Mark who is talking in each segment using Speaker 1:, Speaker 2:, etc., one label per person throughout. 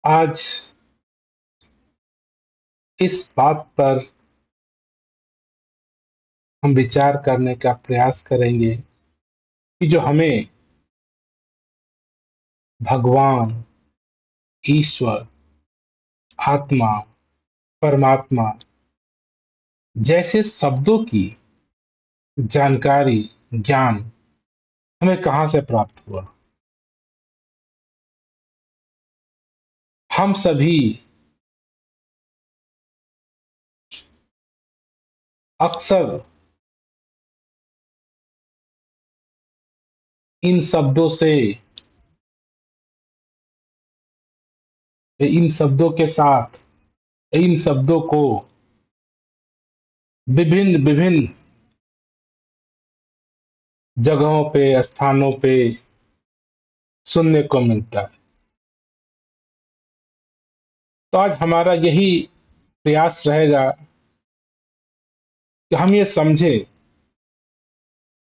Speaker 1: आज इस बात पर हम विचार करने का प्रयास करेंगे कि जो हमें भगवान, ईश्वर, आत्मा, परमात्मा जैसे शब्दों की जानकारी, ज्ञान हमें कहाँ से प्राप्त हुआ। हम सभी अक्सर इन शब्दों से, इन शब्दों के साथ, इन शब्दों को विभिन्न विभिन्न जगहों पे, स्थानों पे सुनने को मिलता है। तो आज हमारा यही प्रयास रहेगा कि हम ये समझें,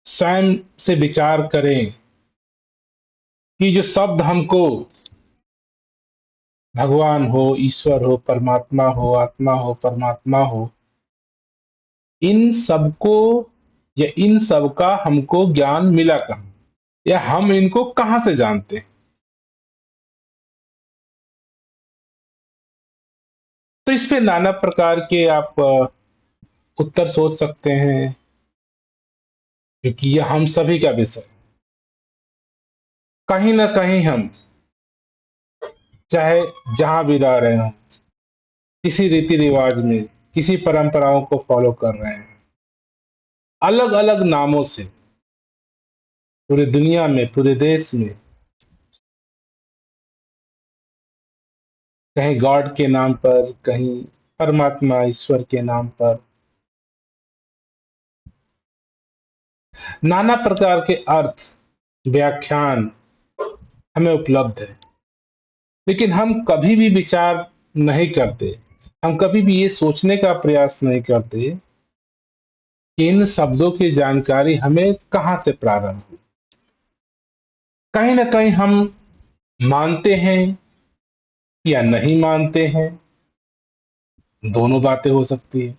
Speaker 1: स्वयं से विचार करें कि जो शब्द हमको भगवान हो, ईश्वर हो, परमात्मा हो, आत्मा हो, परमात्मा हो, इन सबको या इन सब का हमको ज्ञान मिला कहाँ, या हम इनको कहाँ से जानते हैं। तो इस पे नाना प्रकार के आप उत्तर सोच सकते हैं, क्योंकि यह हम सभी का विषय है। कहीं ना कहीं हम, चाहे जहां भी रह रहे हो, किसी रीति रिवाज में, किसी परंपराओं को फॉलो कर रहे हैं, अलग अलग नामों से पूरे दुनिया में, पूरे देश में, कहीं गॉड के नाम पर, कहीं परमात्मा ईश्वर के नाम पर नाना प्रकार के अर्थ, व्याख्यान हमें उपलब्ध है। लेकिन हम कभी भी विचार नहीं करते, हम कभी भी ये सोचने का प्रयास नहीं करते कि इन शब्दों की जानकारी हमें कहाँ से प्रारंभ हुई। कहीं ना कहीं हम मानते हैं या नहीं मानते हैं, दोनों बातें हो सकती है।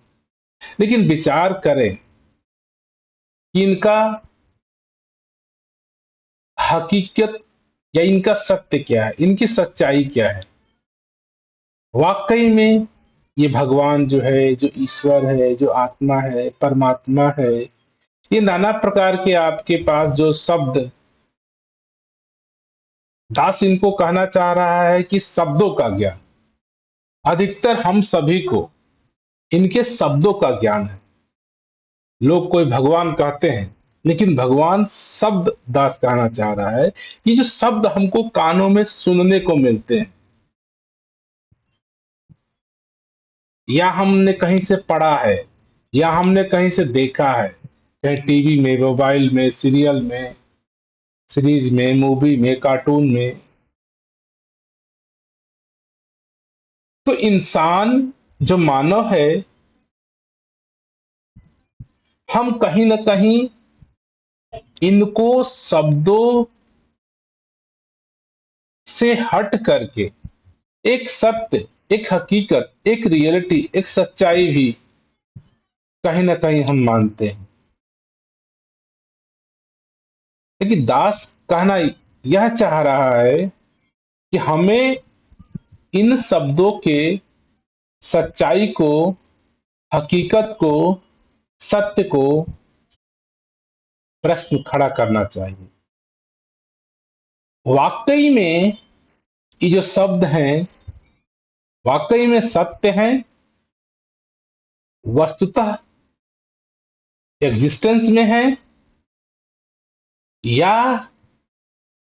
Speaker 1: लेकिन विचार करें कि इनका हकीकत या इनका सत्य क्या है, इनकी सच्चाई क्या है। वाकई में ये भगवान जो है, जो ईश्वर है, जो आत्मा है, परमात्मा है, ये नाना प्रकार के आपके पास जो शब्द, दास इनको कहना चाह रहा है कि शब्दों का ज्ञान, अधिकतर हम सभी को इनके शब्दों का ज्ञान है। लोग कोई भगवान कहते हैं, लेकिन भगवान शब्द दास कहना चाह रहा है कि जो शब्द हमको कानों में सुनने को मिलते हैं, या हमने कहीं से पढ़ा है, या हमने कहीं से देखा है, कहीं टीवी में, मोबाइल में, सीरियल में, सीरीज में, मूवी में, कार्टून में। तो इंसान जो मानव है, हम कहीं ना कहीं इनको शब्दों से हट करके एक सत्य, एक हकीकत, एक रियलिटी, एक सच्चाई भी कहीं ना कहीं हम मानते हैं। लेकिन दास कहना यह चाह रहा है कि हमें इन शब्दों के सच्चाई को, हकीकत को, सत्य को प्रश्न खड़ा करना चाहिए। वाकई में ये जो शब्द हैं, वाकई में सत्य हैं, वस्तुतः एग्जिस्टेंस में है, या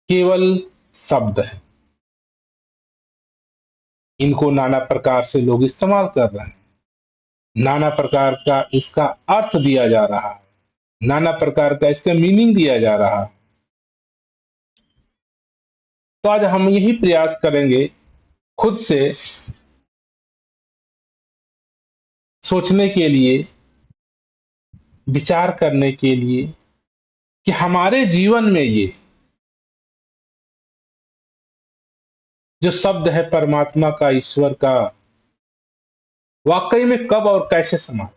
Speaker 1: केवल शब्द है। इनको नाना प्रकार से लोग इस्तेमाल कर रहे हैं, नाना प्रकार का इसका अर्थ दिया जा रहा है, नाना प्रकार का इसका मीनिंग दिया जा रहा है। तो आज हम यही प्रयास करेंगे, खुद से सोचने के लिए, विचार करने के लिए, कि हमारे जीवन में ये जो शब्द है परमात्मा का, ईश्वर का, वाकई में कब और कैसे समा?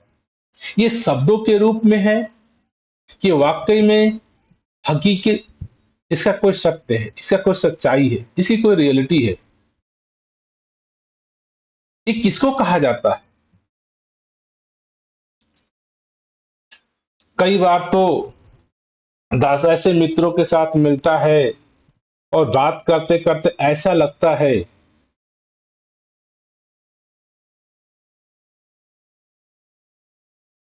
Speaker 1: ये शब्दों के रूप में है कि वाकई में हकीकत, इसका कोई सत्य है, इसका कोई सच्चाई है, इसकी कोई रियलिटी है? ये किसको कहा जाता है? कई बार तो दास ऐसे मित्रों के साथ मिलता है और बात करते करते ऐसा लगता है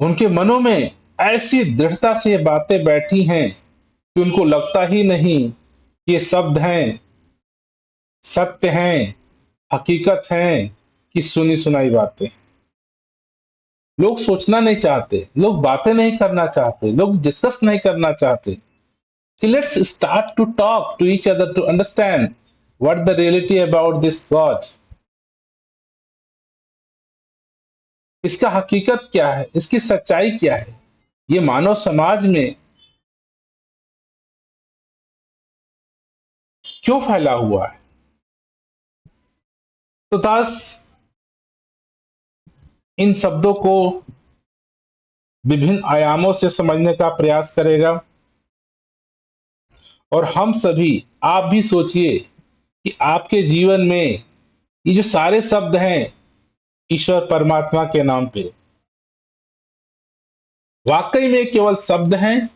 Speaker 1: उनके मनों में ऐसी दृढ़ता से ये बातें बैठी हैं कि उनको लगता ही नहीं कि ये शब्द हैं, सत्य हैं, हकीकत हैं, कि सुनी सुनाई बातें। लोग सोचना नहीं चाहते, लोग बातें नहीं करना चाहते, लोग डिस्कस नहीं करना चाहते कि let's start to talk to each other to understand what the reality about this God. इसका हकीकत क्या है, इसकी सच्चाई क्या है, ये मानव समाज में क्यों फैला हुआ है? तो दास इन शब्दों को विभिन्न आयामों से समझने का प्रयास करेगा। और हम सभी, आप भी सोचिए कि आपके जीवन में ये जो सारे शब्द हैं ईश्वर परमात्मा के नाम पे, वाकई में केवल शब्द हैं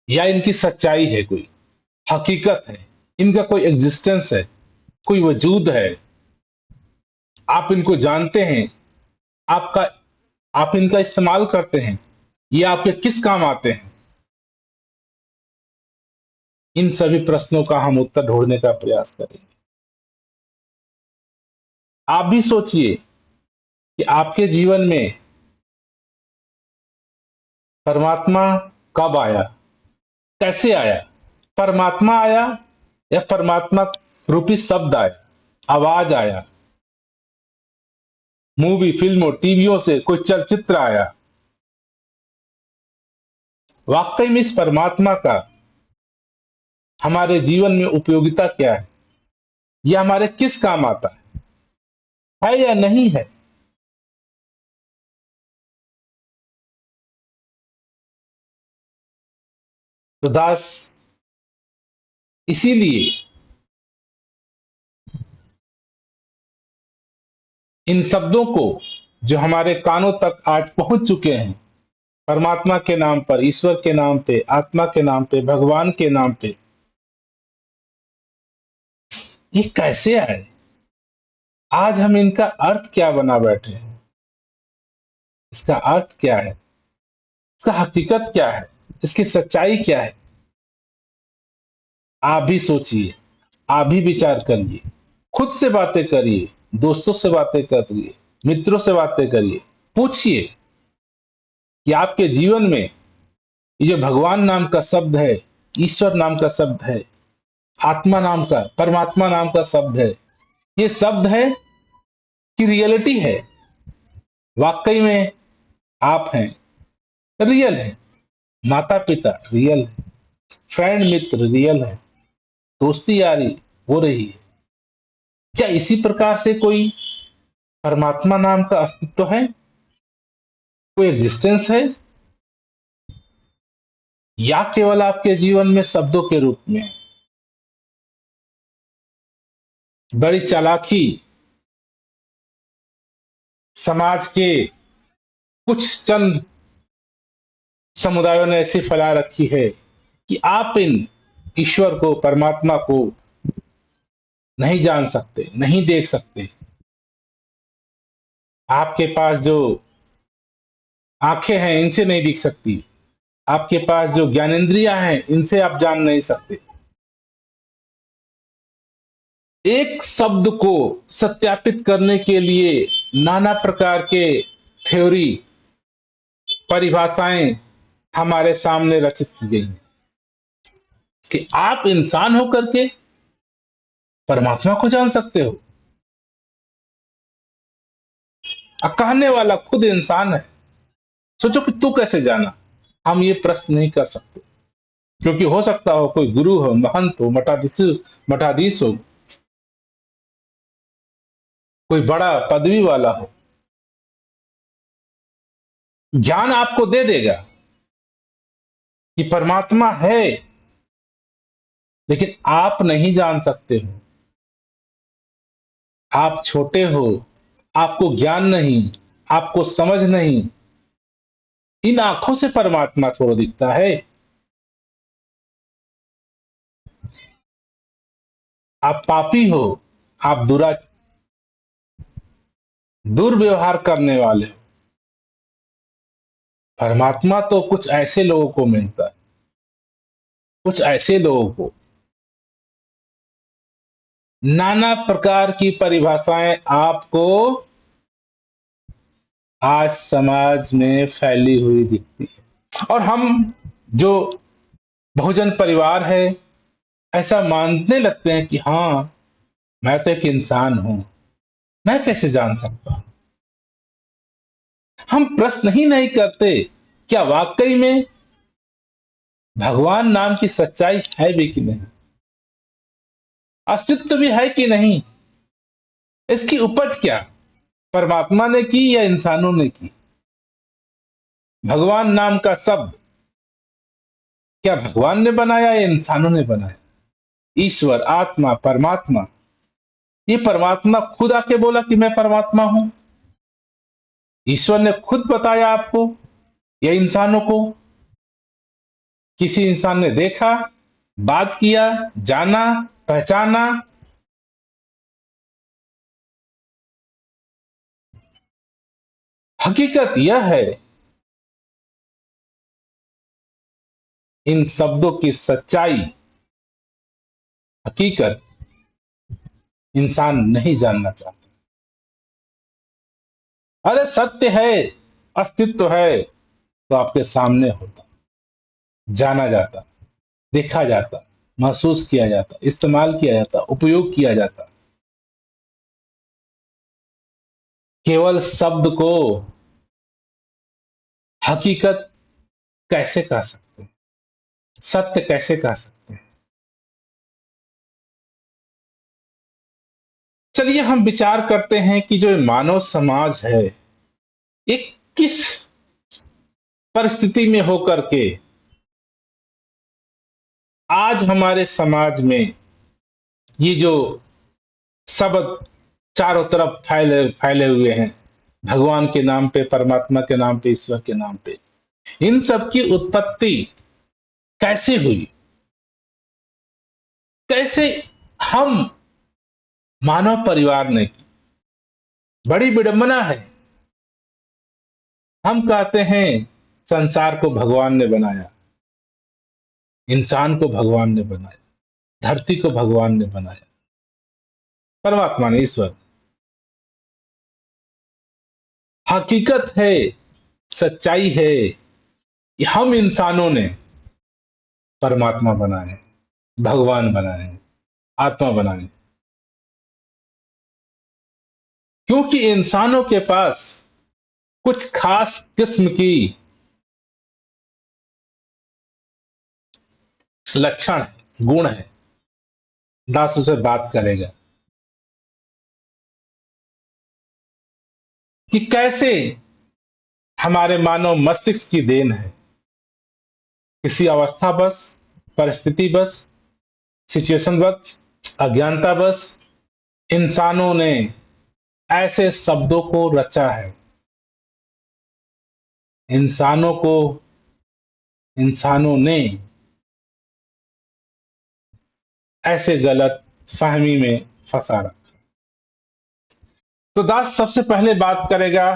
Speaker 1: या इनकी सच्चाई है, कोई हकीकत है, इनका कोई एग्जिस्टेंस है, कोई वजूद है? आप इनको जानते हैं, आपका आप इनका इस्तेमाल करते हैं, ये आपके किस काम आते हैं? इन सभी प्रश्नों का हम उत्तर ढूंढने का प्रयास करेंगे। आप भी सोचिए कि आपके जीवन में परमात्मा कब आया, कैसे आया? परमात्मा आया या परमात्मा रूपी शब्द आया, आवाज आया, मूवी फिल्मों टीवियों से कोई चलचित्र आया? वाकई में इस परमात्मा का हमारे जीवन में उपयोगिता क्या है? यह हमारे किस काम आता है या नहीं है? तो दास इसीलिए इन शब्दों को जो हमारे कानों तक आज पहुंच चुके हैं, परमात्मा के नाम पर, ईश्वर के नाम पे, आत्मा के नाम पे, भगवान के नाम पे, ये कैसे आए? आज हम इनका अर्थ क्या बना बैठे हैं? इसका अर्थ क्या है, इसका हकीकत क्या है, इसकी सच्चाई क्या है? आप भी सोचिए, आप भी विचार करिए, खुद से बातें करिए, दोस्तों से बातें करिए, मित्रों से बातें करिए, पूछिए कि आपके जीवन में ये जो भगवान नाम का शब्द है, ईश्वर नाम का शब्द है, आत्मा नाम का, परमात्मा नाम का शब्द है, ये शब्द है कि रियलिटी है? वाकई में आप हैं, रियल है, माता पिता रियल है, फ्रेंड मित्र रियल है, दोस्ती यारी हो रही है। क्या इसी प्रकार से कोई परमात्मा नाम का अस्तित्व है, कोई एग्जिस्टेंस है, या केवल आपके जीवन में शब्दों के रूप में? बड़ी चालाकी समाज के कुछ चंद समुदायों ने ऐसी फैला रखी है कि आप इन ईश्वर को, परमात्मा को नहीं जान सकते, नहीं देख सकते। आपके पास जो आंखें हैं इनसे नहीं दिख सकती, आपके पास जो ज्ञानेंद्रियां हैं इनसे आप जान नहीं सकते। एक शब्द को सत्यापित करने के लिए नाना प्रकार के थ्योरी, परिभाषाएं हमारे सामने रचित की गई हैं कि आप इंसान होकर के परमात्मा को जान सकते हो। अब कहने वाला खुद इंसान है, सोचो कि तू कैसे जाना? हम ये प्रश्न नहीं कर सकते। क्योंकि हो सकता हो कोई गुरु हो, महंत हो, मठाधीश हो, कोई बड़ा पदवी वाला हो, ज्ञान आपको दे देगा कि परमात्मा है, लेकिन आप नहीं जान सकते हो। आप छोटे हो, आपको ज्ञान नहीं, आपको समझ नहीं। इन आंखों से परमात्मा थोड़ा दिखता है। आप पापी हो, आप दुर्व्यवहार करने वाले हो। परमात्मा तो कुछ ऐसे लोगों को मिलता है, कुछ ऐसे लोगों को। नाना प्रकार की परिभाषाएं आपको आज समाज में फैली हुई दिखती है, और हम जो बहुजन परिवार है, ऐसा मानने लगते हैं कि हाँ, मैं तो एक इंसान हूं, मैं कैसे जान सकता हूं। हम प्रश्न ही नहीं करते, क्या वाकई में भगवान नाम की सच्चाई है भी कि नहीं, अस्तित्व भी है कि नहीं, इसकी उपज क्या परमात्मा ने की या इंसानों ने की। भगवान नाम का शब्द क्या भगवान ने बनाया या इंसानों ने बनाया। ईश्वर, आत्मा, परमात्मा, ये परमात्मा खुद आके बोला कि मैं परमात्मा हूं, ईश्वर ने खुद बताया आपको या इंसानों को। किसी इंसान ने देखा, बात किया, जाना, पहचाना। हकीकत यह है, इन शब्दों की सच्चाई, हकीकत इंसान नहीं जानना चाहता। अरे सत्य है, अस्तित्व है, तो आपके सामने होता, जाना जाता, देखा जाता, महसूस किया जाता, इस्तेमाल किया जाता, उपयोग किया जाता। केवल शब्द को हकीकत कैसे कह सकते हैं, सत्य कैसे कह सकते हैं। चलिए हम विचार करते हैं कि जो मानव समाज है, ये किस परिस्थिति में होकर के आज हमारे समाज में ये जो शब्द चारों तरफ फैले फैले हुए हैं, भगवान के नाम पे, परमात्मा के नाम पे, ईश्वर के नाम पे, इन सब की उत्पत्ति कैसे हुई, कैसे हम मानव परिवार ने की। बड़ी विडंबना है। हम कहते हैं संसार को भगवान ने बनाया, इंसान को भगवान ने बनाया, धरती को भगवान ने बनाया, परमात्मा ने, ईश्वर। हकीकत है, सच्चाई है कि हम इंसानों ने परमात्मा बनाए, भगवान बनाए, आत्मा बनाए, क्योंकि इंसानों के पास कुछ खास किस्म की लक्षण है, गुण है। दास उसे बात करेगा कि कैसे हमारे मानव मस्तिष्क की देन है, किसी अवस्था बस, परिस्थिति बस, सिचुएशन बस, अज्ञानता बस, इंसानों ने ऐसे शब्दों को रचा है, इंसानों को, इंसानों ने ऐसे गलत फहमी में फंसा रखा। तो दास सबसे पहले बात करेगा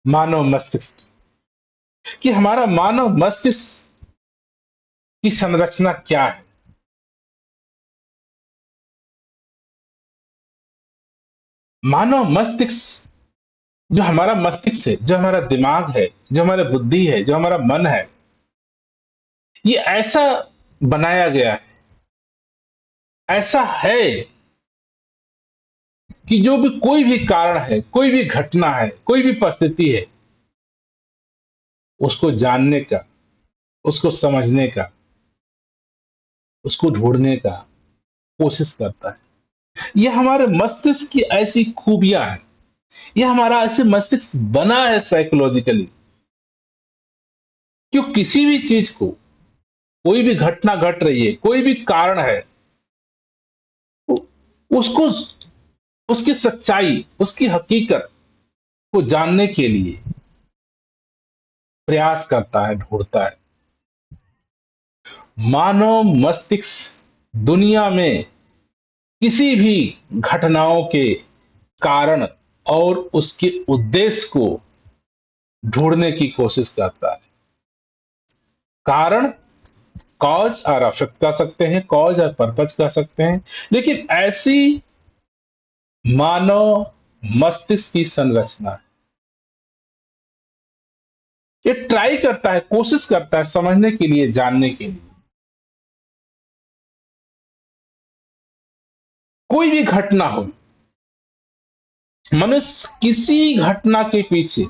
Speaker 1: मानव मस्तिष्क कि हमारा मानव मस्तिष्क की संरचना क्या है। मानव मस्तिष्क, जो हमारा मस्तिष्क है, जो हमारा दिमाग है, जो हमारा बुद्धि है, जो हमारा मन है, ये ऐसा बनाया गया है, ऐसा है कि जो भी कोई भी कारण है, कोई भी घटना है, कोई भी परिस्थिति है, उसको जानने का, उसको समझने का, उसको ढूंढने का कोशिश करता है। यह हमारे मस्तिष्क की ऐसी खूबियां हैं, यह हमारा ऐसे मस्तिष्क बना है साइकोलॉजिकली, कि वो किसी भी चीज को, कोई भी घटना घट रही है, कोई भी कारण है, उसको, उसकी सच्चाई, उसकी हकीकत को जानने के लिए प्रयास करता है, ढूंढता है। मानव मस्तिष्क दुनिया में किसी भी घटनाओं के कारण और उसके उद्देश्य को ढूंढने की कोशिश करता है। कारण, कॉज और अफेक्ट कह सकते हैं, कॉज और पर्पज कह सकते हैं, लेकिन ऐसी मानव मस्तिष्क की संरचना है। ये ट्राई करता है, कोशिश करता है समझने के लिए, जानने के लिए। कोई भी घटना हो, मनुष्य किसी घटना के पीछे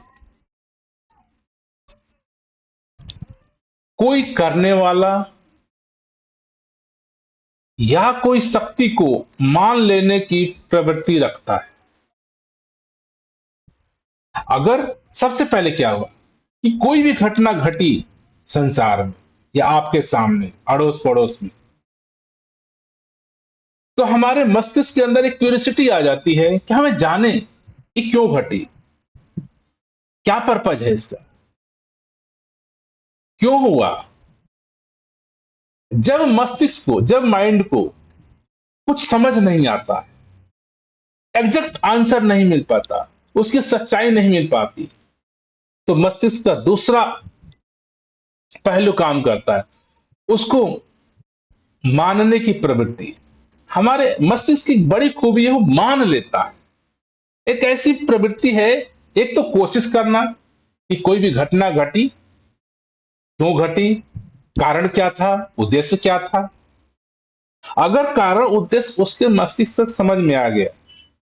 Speaker 1: कोई करने वाला या कोई शक्ति को मान लेने की प्रवृत्ति रखता है। अगर सबसे पहले क्या हुआ कि कोई भी घटना घटी संसार में या आपके सामने, अड़ोस पड़ोस में, तो हमारे मस्तिष्क के अंदर एक क्यूरियोसिटी आ जाती है कि हमें जाने कि क्यों घटी, क्या पर्पज है इसका, क्यों हुआ। जब मस्तिष्क को, जब माइंड को कुछ समझ नहीं आता, एग्जैक्ट आंसर नहीं मिल पाता, उसकी सच्चाई नहीं मिल पाती, तो मस्तिष्क का दूसरा पहलू काम करता है, उसको मानने की प्रवृत्ति। हमारे मस्तिष्क की बड़ी खूबी है, वो मान लेता है। एक ऐसी प्रवृत्ति है, एक तो कोशिश करना कि कोई भी घटना घटी, क्यों घटी, कारण क्या था, उद्देश्य क्या था। अगर कारण उद्देश्य उसके मस्तिष्क तक समझ में आ गया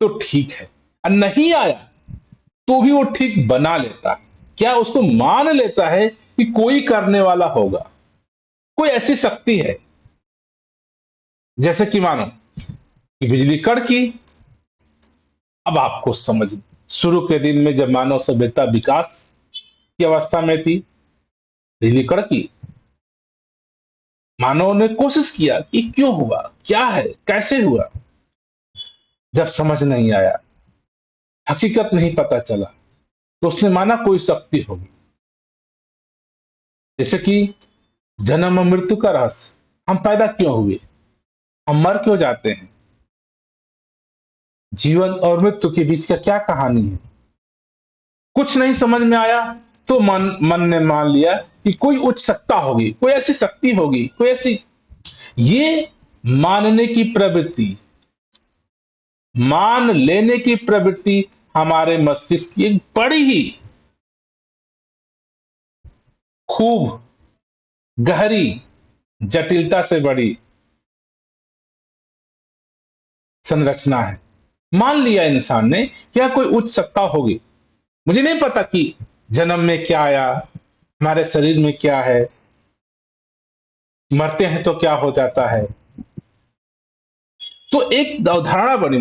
Speaker 1: तो ठीक है, और नहीं आया तो भी वो ठीक बना लेता है। क्या उसको मान लेता है कि कोई करने वाला होगा, कोई ऐसी शक्ति है। जैसे कि मानो कि बिजली कड़की। अब आपको समझ, शुरू के दिन में जब मानव सभ्यता विकास की अवस्था में थी, बिजली कड़की, मानव ने कोशिश किया कि क्यों हुआ, क्या है, कैसे हुआ। जब समझ नहीं आया, हकीकत नहीं पता चला, तो उसने माना कोई शक्ति होगी। जैसे कि जन्म और मृत्यु का रहस्य, हम पैदा क्यों हुए, हम मर क्यों जाते हैं, जीवन और मृत्यु के बीच का क्या कहानी है। कुछ नहीं समझ में आया तो मन ने मान लिया कि कोई उच्च सत्ता होगी, कोई ऐसी शक्ति होगी, कोई ऐसी, ये मानने की प्रवृत्ति, मान लेने की प्रवृत्ति हमारे मस्तिष्क की एक बड़ी ही खूब गहरी, जटिलता से बड़ी संरचना है। मान लिया इंसान ने क्या कोई उच्च सत्ता होगी। मुझे नहीं पता कि जन्म में क्या आया, हमारे शरीर में क्या है, मरते हैं तो क्या हो जाता है। तो एक अवधारणा बनी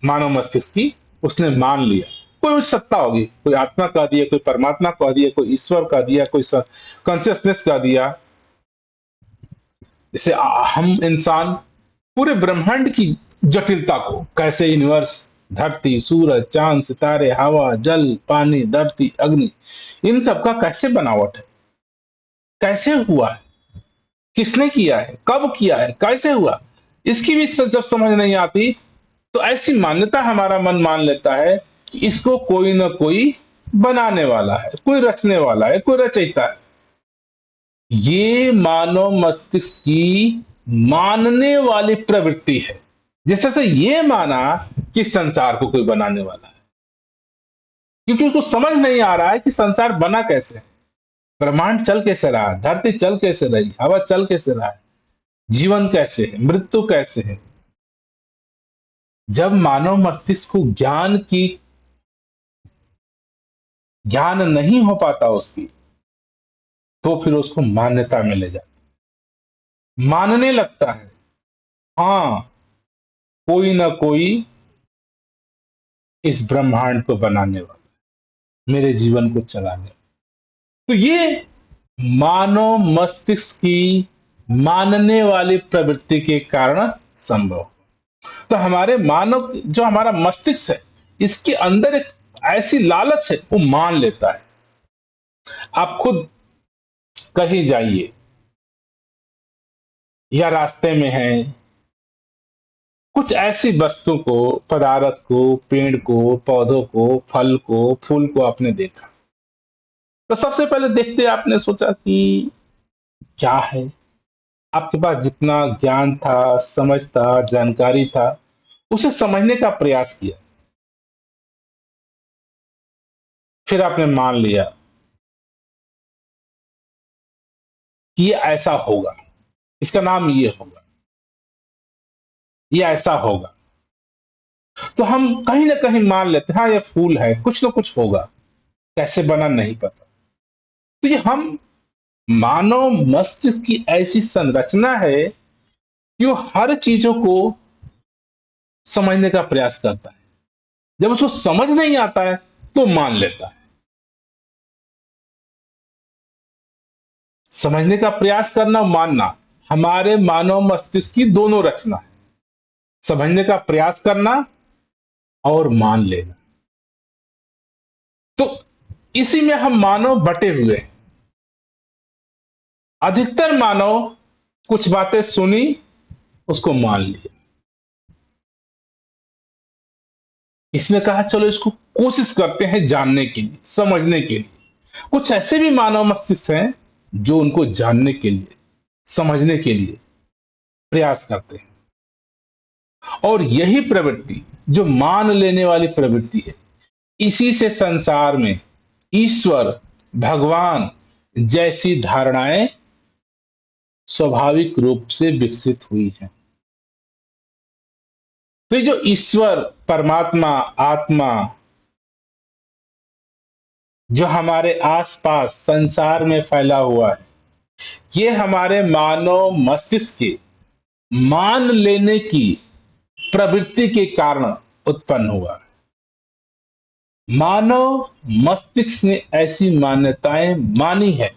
Speaker 1: मानव मस्तिष्क की, उसने मान लिया कोई उच्च सत्ता होगी, कोई आत्मा कह दिया, कोई परमात्मा कह दिया, कोई ईश्वर कह दिया, कोई कॉन्सियसनेस कह दिया। जैसे हम इंसान पूरे ब्रह्मांड की जटिलता को, कैसे यूनिवर्स, धरती, सूरज, चांद, सितारे, हवा, जल, पानी, धरती, अग्नि, इन सब का कैसे बनावट है, कैसे हुआ है, किसने किया है, कब किया है, कैसे हुआ, इसकी भी जब समझ नहीं आती, तो ऐसी मान्यता हमारा मन मान लेता है कि इसको कोई ना कोई बनाने वाला है, कोई रचने वाला है, कोई रचयिता है। ये मानव मस्तिष्क की मानने वाली प्रवृत्ति है। जैसे से ये माना कि संसार को कोई बनाने वाला है, क्योंकि उसको समझ नहीं आ रहा है कि संसार बना कैसे, ब्रह्मांड चल कैसे रहा है, धरती चल कैसे रही, हवा चल कैसे रहा है, जीवन कैसे है, मृत्यु कैसे है। जब मानव मस्तिष्क को ज्ञान नहीं हो पाता उसकी, तो फिर उसको मान्यता में ले जाता। मानने लगता है, हाँ, कोई ना कोई इस ब्रह्मांड को बनाने वाला, मेरे जीवन को चलाने वाला। तो ये मानव मस्तिष्क की मानने वाली प्रवृत्ति के कारण संभव। तो हमारे मानव जो हमारा मस्तिष्क है, इसके अंदर एक ऐसी लालच है, वो मान लेता है। आप खुद कहीं जाइए या रास्ते में हैं, कुछ ऐसी वस्तु को, पदार्थ को, पेड़ को, पौधों को, फल को, फूल को आपने देखा, तो सबसे पहले देखते आपने सोचा कि क्या है। आपके पास जितना ज्ञान था, समझ था, जानकारी था, उसे समझने का प्रयास किया। फिर आपने मान लिया कि ये ऐसा होगा, इसका नाम ये होगा, ये ऐसा होगा। तो हम कहीं ना कहीं मान लेते हैं, हाँ ये फूल है, कुछ ना कुछ होगा, कैसे बना नहीं पता। तो ये हम मानव मस्तिष्क की ऐसी संरचना है कि वो हर चीजों को समझने का प्रयास करता है। जब उसको समझ नहीं आता है तो मान लेता है। समझने का प्रयास करना, मानना, हमारे मानव मस्तिष्क की दोनों रचना है। समझने का प्रयास करना और मान लेना। तो इसी में हम मानव बटे हुए हैं। अधिकतर मानव कुछ बातें सुनी, उसको मान लिया। इसने कहा चलो इसको कोशिश करते हैं जानने के लिए, समझने के लिए। कुछ ऐसे भी मानव मस्तिष्क हैं जो उनको जानने के लिए, समझने के लिए प्रयास करते हैं। और यही प्रवृत्ति, जो मान लेने वाली प्रवृत्ति है, इसी से संसार में ईश्वर, भगवान जैसी धारणाएं स्वाभाविक रूप से विकसित हुई हैं। तो ये जो ईश्वर, परमात्मा, आत्मा, जो हमारे आसपास संसार में फैला हुआ है, ये हमारे मानव मस्तिष्क के मान लेने की प्रवृत्ति के कारण उत्पन्न हुआ। मानव मस्तिष्क ने ऐसी मान्यताएं मानी है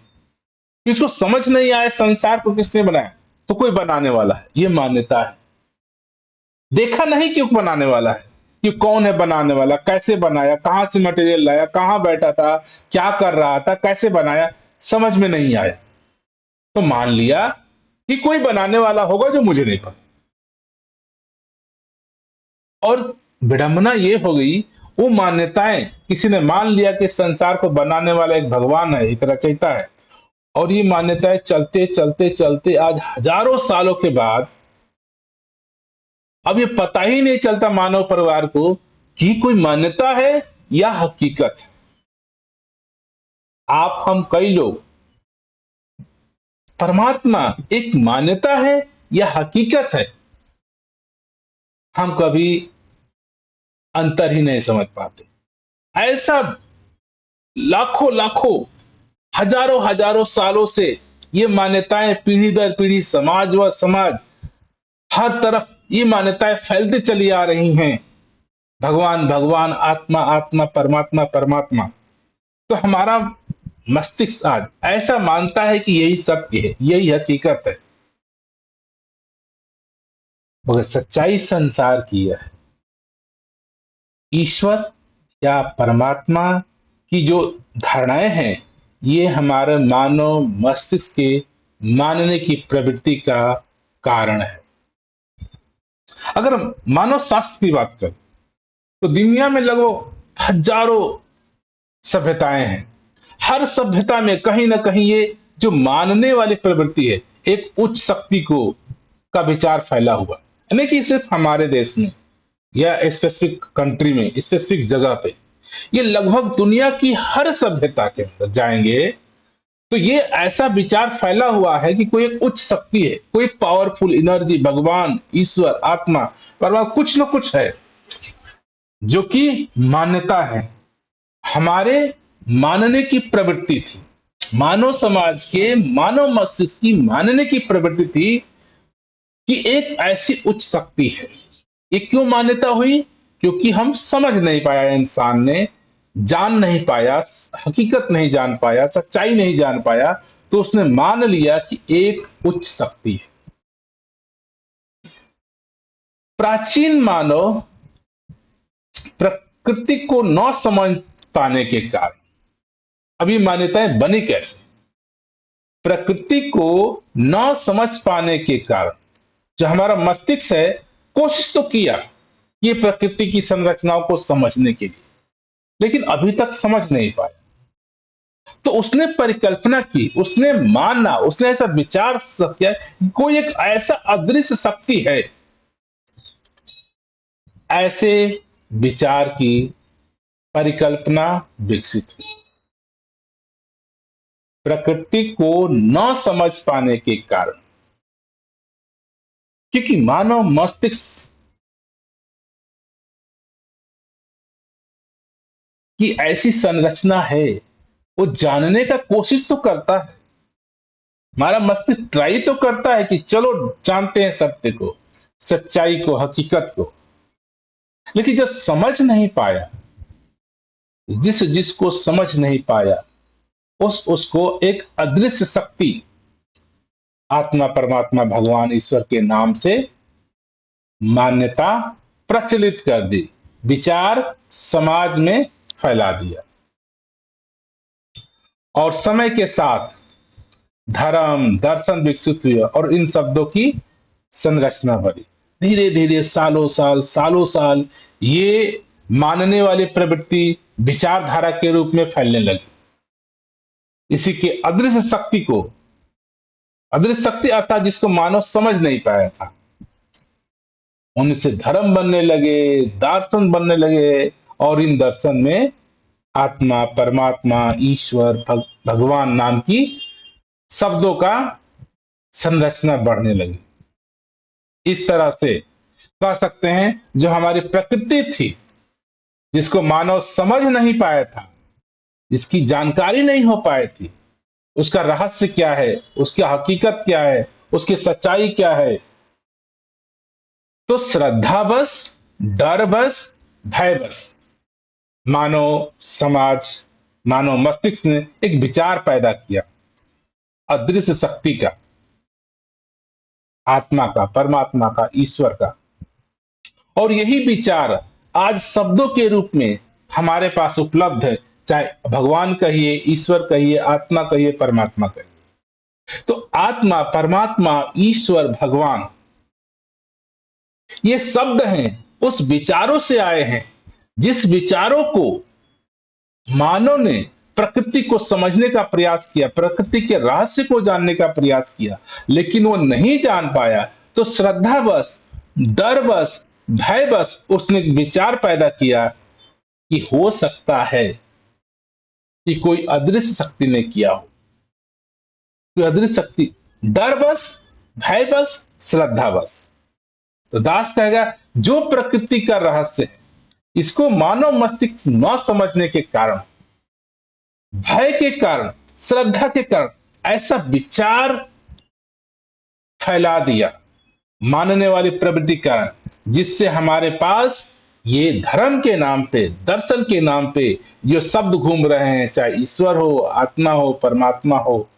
Speaker 1: कि इसको समझ नहीं आए संसार को किसने बनाया, तो कोई बनाने वाला है, ये मान्यता है। देखा नहीं क्यों बनाने वाला है, कि कौन है बनाने वाला, कैसे बनाया, कहां से मटेरियल लाया, कहां बैठा था, क्या कर रहा था, कैसे बनाया, समझ में नहीं आया। तो मान लिया कि कोई बनाने वाला होगा जो मुझे नहीं पता। और विडंबना ये हो गई, वो मान्यताएं किसी ने मान लिया कि संसार को बनाने वाला एक भगवान है, एक रचयिता है। और ये मान्यताएं चलते चलते चलते आज हजारों सालों के बाद अब ये पता ही नहीं चलता मानव परिवार को कि कोई मान्यता है या हकीकत है। आप हम कई लोग परमात्मा एक मान्यता है या हकीकत है, हम कभी अंतर ही नहीं समझ पाते। ऐसा लाखों लाखों, हजारों हजारों सालों से ये मान्यताएं पीढ़ी दर पीढ़ी, समाज व समाज, हर तरफ ये मान्यताएं फैलती चली आ रही हैं। भगवान भगवान, आत्मा आत्मा, परमात्मा परमात्मा। तो हमारा मस्तिष्क आज ऐसा मानता है कि यही सत्य है, यही हकीकत है। मगर सच्चाई संसार की यह है, ईश्वर या परमात्मा की जो धारणाएं हैं, ये हमारे मानव मस्तिष्क के मानने की प्रवृत्ति का कारण है। अगर मानव शास्त्र की बात करें तो दुनिया में लगभग हजारों सभ्यताएं हैं। हर सभ्यता में कहीं ना कहीं ये जो मानने वाली प्रवृत्ति है, एक उच्च शक्ति को का विचार फैला हुआ। यानी कि सिर्फ हमारे देश में या स्पेसिफिक कंट्री में, स्पेसिफिक जगह पे, ये लगभग दुनिया की हर सभ्यता के अंदर जाएंगे तो ये ऐसा विचार फैला हुआ है कि कोई एक उच्च शक्ति है, कोई पावरफुल एनर्जी, भगवान, ईश्वर, आत्मा, परमात्मा, कुछ ना कुछ है जो कि मान्यता है। हमारे मानने की प्रवृत्ति थी, मानव समाज के मानव मस्तिष्क की मानने की प्रवृत्ति थी कि एक ऐसी उच्च शक्ति है। ये क्यों मान्यता हुई? क्योंकि हम समझ नहीं पाया, इंसान ने जान नहीं पाया, हकीकत नहीं जान पाया, सच्चाई नहीं जान पाया, तो उसने मान लिया कि एक उच्च शक्ति है। प्राचीन मानव प्रकृति को न समझ पाने के कारण, अभी मान्यताएं बनी कैसे? प्रकृति को न समझ पाने के कारण जो हमारा मस्तिष्क है, कोशिश तो किया ये प्रकृति की संरचनाओं को समझने के लिए, लेकिन अभी तक समझ नहीं पाया। तो उसने परिकल्पना की, उसने माना, उसने ऐसा विचार किया, कोई एक ऐसा अदृश्य शक्ति है। ऐसे विचार की परिकल्पना विकसित हुई। प्रकृति को न समझ पाने के कारण, क्योंकि मानव मस्तिष्क की ऐसी संरचना है, वो जानने का कोशिश तो करता है। हमारा मस्तिष्क ट्राई तो करता है कि चलो जानते हैं सत्य को, सच्चाई को, हकीकत को, लेकिन जब समझ नहीं पाया, जिसको समझ नहीं पाया, उसको एक अदृश्य शक्ति, आत्मा, परमात्मा, भगवान, ईश्वर के नाम से मान्यता प्रचलित कर दी, विचार समाज में फैला दिया। और समय के साथ धर्म, दर्शन विकसित हुए और इन शब्दों की संरचना बनी। धीरे धीरे सालों साल ये मानने वाली प्रवृत्ति विचारधारा के रूप में फैलने लगी। इसी के अदृश्य शक्ति अर्थात जिसको मानव समझ नहीं पाया था, उनसे धर्म बनने लगे, दर्शन बनने लगे, और इन दर्शन में आत्मा, परमात्मा, ईश्वर, भगवान नाम की शब्दों का संरचना बढ़ने लगी। इस तरह से कह सकते हैं जो हमारी प्रकृति थी, जिसको मानव समझ नहीं पाया था, जिसकी जानकारी नहीं हो पाई थी, उसका रहस्य क्या है, उसकी हकीकत क्या है, उसकी सच्चाई क्या है, तो श्रद्धा बस, डर बस, भय बस मानव समाज, मानव मस्तिष्क ने एक विचार पैदा किया अदृश्य शक्ति का, आत्मा का, परमात्मा का, ईश्वर का। और यही विचार आज शब्दों के रूप में हमारे पास उपलब्ध है, चाहे भगवान कहिए, ईश्वर कहिए, आत्मा कहिए, परमात्मा कहिए। तो आत्मा, परमात्मा, ईश्वर, भगवान, ये शब्द हैं, उस विचारों से आए हैं जिस विचारों को मानव ने प्रकृति को समझने का प्रयास किया, प्रकृति के रहस्य को जानने का प्रयास किया, लेकिन वो नहीं जान पाया। तो श्रद्धा बस, डर बस, भय बस उसने विचार पैदा किया कि हो सकता है कि कोई अदृश्य शक्ति ने किया हो। कोई अदृश्य शक्ति, डर बस, भय बस, श्रद्धा बस। तो दास कहेगा जो प्रकृति का रहस्य है, इसको मानव मस्तिष्क न समझने के कारण, भय के कारण, श्रद्धा के कारण ऐसा विचार फैला दिया मानने वाली प्रवृत्ति के कारण, जिससे हमारे पास ये धर्म के नाम पे, दर्शन के नाम पे जो शब्द घूम रहे हैं, चाहे ईश्वर हो, आत्मा हो, परमात्मा हो,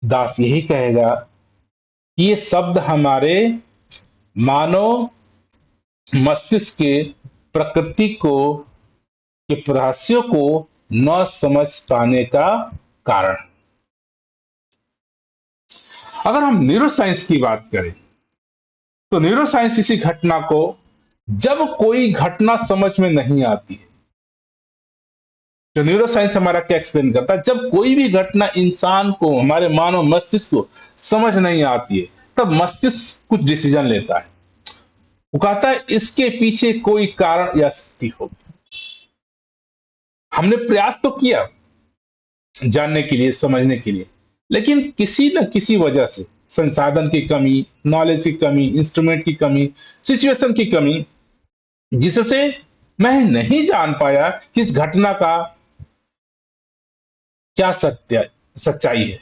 Speaker 1: दास यही कहेगा कि ये शब्द हमारे मानव मस्तिष्क के प्रकृति को, के रहस्यों को न समझ पाने का कारण। अगर हम न्यूरोसाइंस की बात करें, तो न्यूरोसाइंस इसी घटना को, जब कोई घटना समझ में नहीं आती है, तो न्यूरोसाइंस हमारा क्या एक्सप्लेन करता है, जब कोई भी घटना इंसान को, हमारे मानव मस्तिष्क को समझ नहीं आती है, तब मस्तिष्क कुछ डिसीजन लेता है। वो कहता है इसके पीछे कोई कारण या शक्ति होगी। हमने प्रयास तो किया जानने के लिए, समझने के लिए, लेकिन किसी न किसी वजह से, संसाधन की कमी, नॉलेज की कमी, इंस्ट्रूमेंट की कमी, सिचुएशन की कमी, जिससे मैं नहीं जान पाया कि इस घटना का क्या सच्चाई है।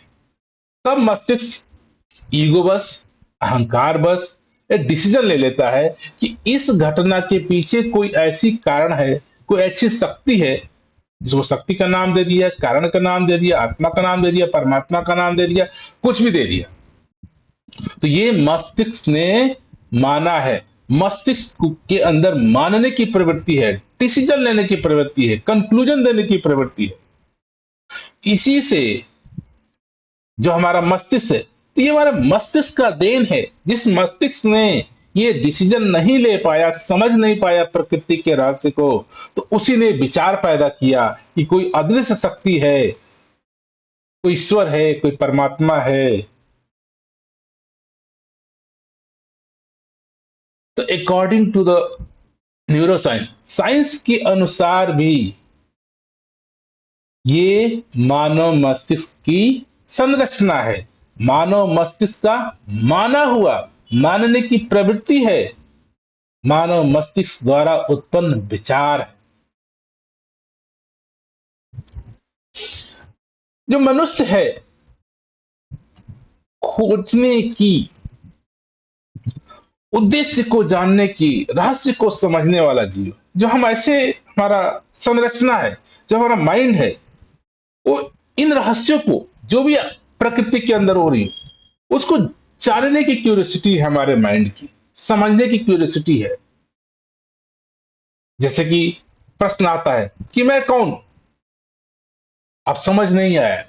Speaker 1: तब मस्तिष्क ईगो बस, अहंकार बस एक डिसीजन ले लेता है कि इस घटना के पीछे कोई ऐसी कारण है, कोई ऐसी शक्ति है, जिसको शक्ति का नाम दे दिया, कारण का नाम दे दिया, आत्मा का नाम दे दिया, परमात्मा का नाम दे दिया, कुछ भी दे दिया। तो ये मस्तिष्क ने माना है। मस्तिष्क के अंदर मानने की प्रवृत्ति है, डिसीजन लेने की प्रवृत्ति है, कंक्लूजन देने की प्रवृत्ति है। इसी से जो हमारा मस्तिष्क है, तो ये हमारा मस्तिष्क का देन है। जिस मस्तिष्क ने ये डिसीजन नहीं ले पाया, समझ नहीं पाया प्रकृति के रहस्य को, तो उसी ने विचार पैदा किया कि कोई अदृश्य शक्ति है, कोई ईश्वर है, कोई परमात्मा है। तो according to the neuroscience, science के अनुसार भी ये मानव मस्तिष्क की संरचना है। मानव मस्तिष्क का माना हुआ, मानने की प्रवृत्ति है, मानव मस्तिष्क द्वारा उत्पन्न विचार है। जो मनुष्य है, खोजने की, उद्देश्य को जानने की, रहस्य को समझने वाला जीव, जो हम ऐसे, हमारा संरचना है, जो हमारा माइंड है, वो इन रहस्यों को, जो भी प्रकृति के अंदर हो रही है, उसको जानने की क्यूरियोसिटी है हमारे माइंड की, समझने की क्यूरियोसिटी है। जैसे कि प्रश्न आता है कि मैं कौन हूं, अब समझ नहीं आया,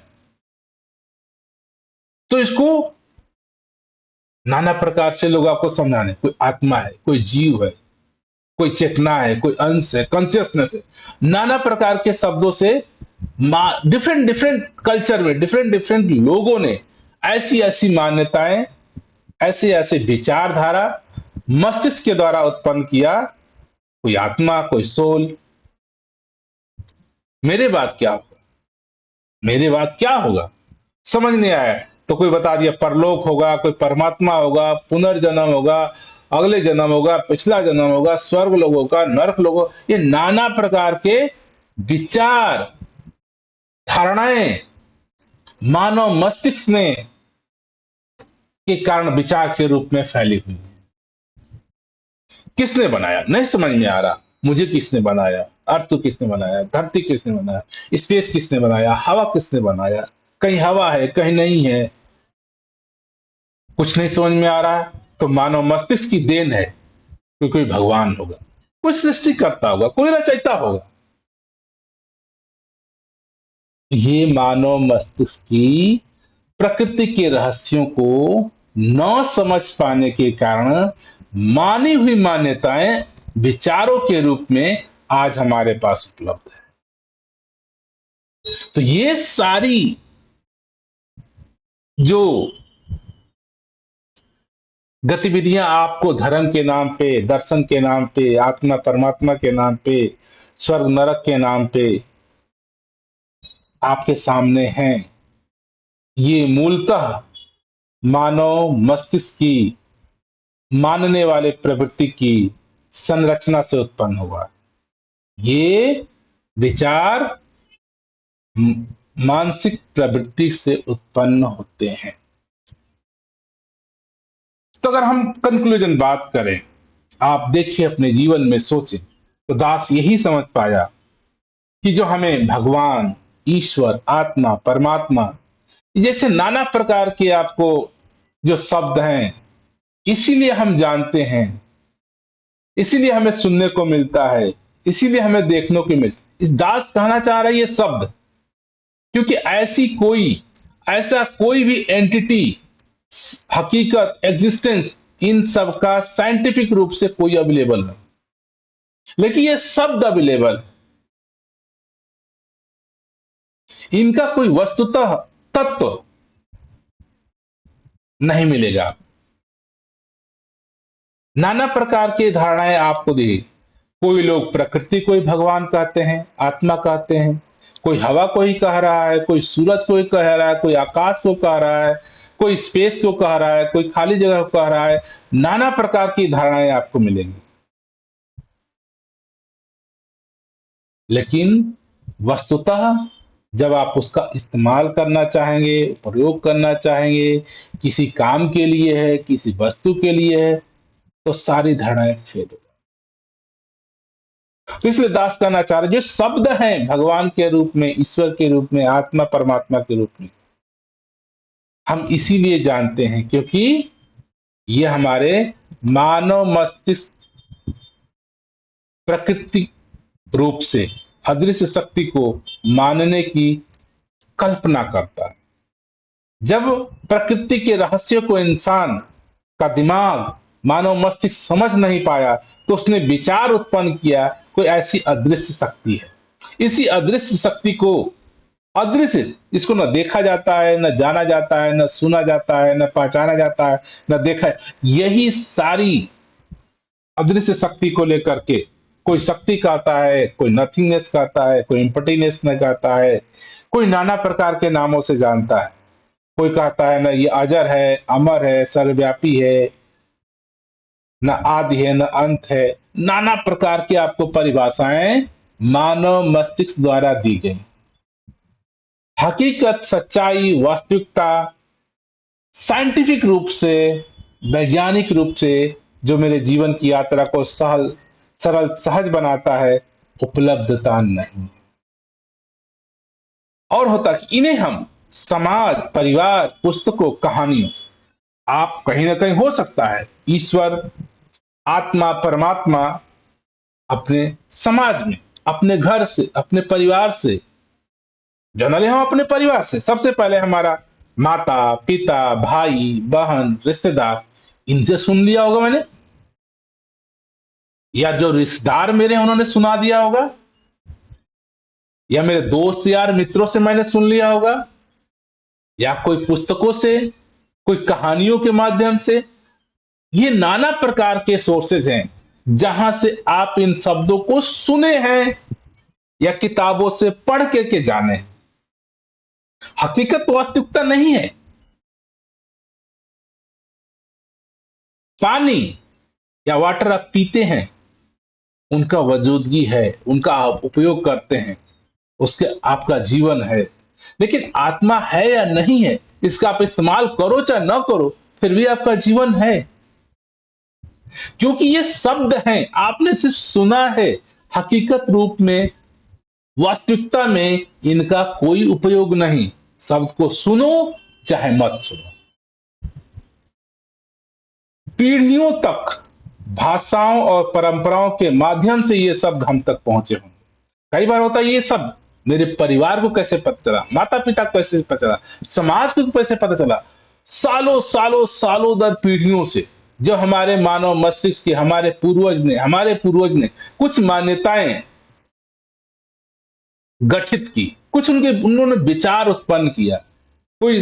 Speaker 1: तो इसको नाना प्रकार से लोग आपको समझाने, कोई आत्मा है, कोई जीव है, कोई चेतना है, कोई अंश है, कॉन्शियसनेस है, नाना प्रकार के शब्दों से डिफरेंट डिफरेंट कल्चर में डिफरेंट डिफरेंट लोगों ने ऐसी ऐसी मान्यताएं, ऐसे ऐसे विचारधारा मस्तिष्क के द्वारा उत्पन्न किया। कोई आत्मा, कोई सोल। मेरे बाद क्या होगा, मेरे बाद क्या होगा, समझ नहीं आया। तो कोई बता दिया परलोक होगा, कोई परमात्मा होगा, पुनर्जन्म होगा, अगले जन्म होगा, पिछला जन्म होगा, स्वर्ग लोग होगा, नरक लोग होगा। ये नाना प्रकार के विचार, धारणाएं मानव मस्तिष्क ने के कारण विचार के रूप में फैली हुई है। किसने बनाया, नहीं समझ में आ रहा। मुझे किसने बनाया, अर्थ को किसने बनाया, धरती किसने बनाया, स्पेस किसने बनाया, हवा किसने बनाया, कहीं हवा है, कहीं नहीं है, कुछ नहीं समझ में आ रहा है। तो मानव मस्तिष्क की देन है कि कोई भगवान होगा, कोई सृष्टि करता होगा, कोई रचयिता होगा। ये मानव मस्तिष्क की प्रकृति के रहस्यों को न समझ पाने के कारण मानी हुई मान्यताएं विचारों के रूप में आज हमारे पास उपलब्ध है। तो ये सारी जो गतिविधियां आपको धर्म के नाम पे, दर्शन के नाम पे, आत्मा परमात्मा के नाम पे, स्वर्ग नरक के नाम पे आपके सामने हैं, ये मूलतः मानव मस्तिष्क की मानने वाले प्रवृत्ति की संरचना से उत्पन्न हुआ। ये विचार मानसिक प्रवृत्ति से उत्पन्न होते हैं। तो अगर हम कंक्लूजन बात करें, आप देखिए अपने जीवन में सोचें, तो दास यही समझ पाया कि जो हमें भगवान, ईश्वर, आत्मा, परमात्मा जैसे नाना प्रकार के आपको जो शब्द हैं, इसीलिए हम जानते हैं, इसीलिए हमें सुनने को मिलता है, इसीलिए हमें देखने को मिलता है। इस दास कहना चाह रहा है ये शब्द, क्योंकि ऐसा कोई भी एंटिटी, हकीकत, एग्जिस्टेंस, इन सब का साइंटिफिक रूप से कोई अवेलेबल नहीं, लेकिन ये शब्द अवेलेबल, इनका कोई वस्तुतः तत्व नहीं मिलेगा। नाना प्रकार की धारणाएं आपको दी। कोई लोग प्रकृति को ही भगवान कहते हैं, आत्मा कहते हैं, कोई हवा को ही कह रहा है, कोई सूरज को ही कह रहा है, कोई आकाश को कह रहा है, कोई स्पेस को कह रहा है, कोई खाली जगह को कह रहा है। नाना प्रकार की धारणाएं आपको मिलेंगी, लेकिन वस्तुतः जब आप उसका इस्तेमाल करना चाहेंगे, प्रयोग करना चाहेंगे, किसी काम के लिए है, किसी वस्तु के लिए है, तो सारी धारणाएं फेल हो। तो इसलिए दास कहना चाह रहे जो शब्द हैं भगवान के रूप में, ईश्वर के रूप में, आत्मा परमात्मा के रूप में, हम इसीलिए जानते हैं क्योंकि ये हमारे मानव मस्तिष्क प्रकृति रूप से अदृश्य शक्ति को मानने की कल्पना करता है। जब प्रकृति के रहस्य को इंसान का दिमाग, मानव मस्तिष्क समझ नहीं पाया, तो उसने विचार उत्पन्न किया कोई ऐसी अदृश्य शक्ति है। इसी अदृश्य शक्ति को, अदृश्य, इसको न देखा जाता है, न जाना जाता है, न सुना जाता है, न पहचाना जाता है, न देखा है, यही सारी अदृश्य शक्ति को लेकर के कोई शक्ति कहता है, कोई नथिंगनेस कहता है, कोई इम्पटीनेस न कहता है, कोई नाना प्रकार के नामों से जानता है। कोई कहता है ना ये अजर है, अमर है, सर्वव्यापी है, न आदि है, न अंत है। नाना प्रकार की आपको परिभाषाएं मानव मस्तिष्क द्वारा दी गई। हकीकत, सच्चाई, वास्तविकता साइंटिफिक रूप से, वैज्ञानिक रूप से जो मेरे जीवन की यात्रा को सरल सहज बनाता है, उपलब्धता नहीं। और होता कि इन्हें हम समाज, परिवार, पुस्तकों, कहानियों से, आप कहीं ना कहीं हो सकता है ईश्वर, आत्मा, परमात्मा अपने समाज में, अपने घर से, अपने परिवार से, जनरली हम अपने परिवार से, सबसे पहले हमारा माता पिता, भाई बहन, रिश्तेदार, इनसे सुन लिया होगा मैंने, या जो रिश्तेदार मेरे उन्होंने सुना दिया होगा, या मेरे दोस्त यार मित्रों से मैंने सुन लिया होगा, या कोई पुस्तकों से, कोई कहानियों के माध्यम से। ये नाना प्रकार के सोर्सेज हैं जहां से आप इन शब्दों को सुने हैं या किताबों से पढ़ के जाने। हकीकत वास्तविकता नहीं है। पानी या वाटर आप पीते हैं, उनका वजूदगी है, उनका आप उपयोग करते हैं, उसके आपका जीवन है। लेकिन आत्मा है या नहीं है, इसका आप इस्तेमाल करो चाहे ना करो, फिर भी आपका जीवन है। क्योंकि ये शब्द हैं, आपने सिर्फ सुना है, हकीकत रूप में, वास्तविकता में इनका कोई उपयोग नहीं। शब्द को सुनो चाहे मत सुनो। पीढ़ियों तक भाषाओं और परंपराओं के माध्यम से ये शब्द हम तक पहुंचे होंगे। कई बार होता है ये शब्द मेरे परिवार को कैसे पता चला, माता पिता को कैसे पता चला, समाज को कैसे पता चला, सालों सालों सालों दर पीढ़ियों से जो हमारे मानव मस्तिष्क के हमारे पूर्वज ने कुछ मान्यताएं गठित की, कुछ उन्होंने विचार उत्पन्न किया, कोई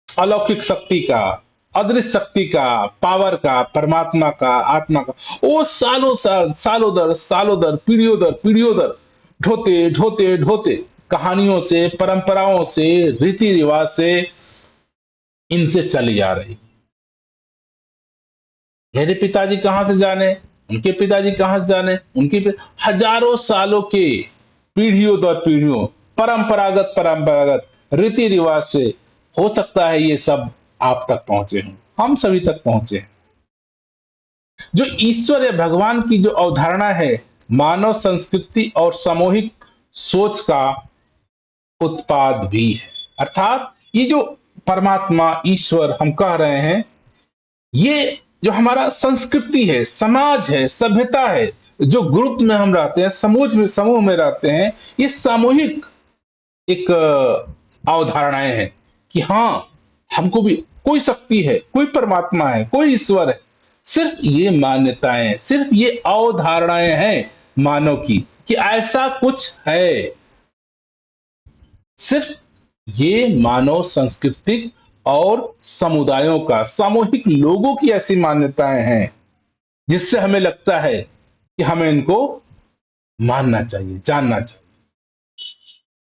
Speaker 1: अलौकिक शक्ति का, अदृश्य शक्ति का, पावर का, परमात्मा का, आत्मा का, वो सालों दर पीढ़ियों दर ढोते ढोते ढोते कहानियों से, परंपराओं से, रीति रिवाज से इनसे चली आ रही। मेरे पिताजी कहां से जाने, उनके पिताजी कहां से जाने, हजारों सालों के, पीढ़ियों दर पीढ़ियों, परंपरागत परंपरागत रीति रिवाज से हो सकता है ये सब आप तक पहुंचे हों, हम सभी तक पहुंचे हैं। जो ईश्वर या भगवान की जो अवधारणा है, मानव संस्कृति और सामूहिक सोच का उत्पाद भी है। अर्थात ये जो परमात्मा, ईश्वर हम कह रहे हैं, ये जो हमारा संस्कृति है, समाज है, सभ्यता है, जो ग्रुप में हम रहते हैं, समूह में रहते हैं, ये सामूहिक एक अवधारणाएं हैं कि हाँ, हमको भी कोई शक्ति है, कोई परमात्मा है, कोई ईश्वर है। सिर्फ ये मान्यताएं, सिर्फ ये अवधारणाएं हैं मानव की कि ऐसा कुछ है। सिर्फ ये मानव सांस्कृतिक और समुदायों का, सामूहिक लोगों की ऐसी मान्यताएं हैं जिससे हमें लगता है कि हमें इनको मानना चाहिए, जानना चाहिए।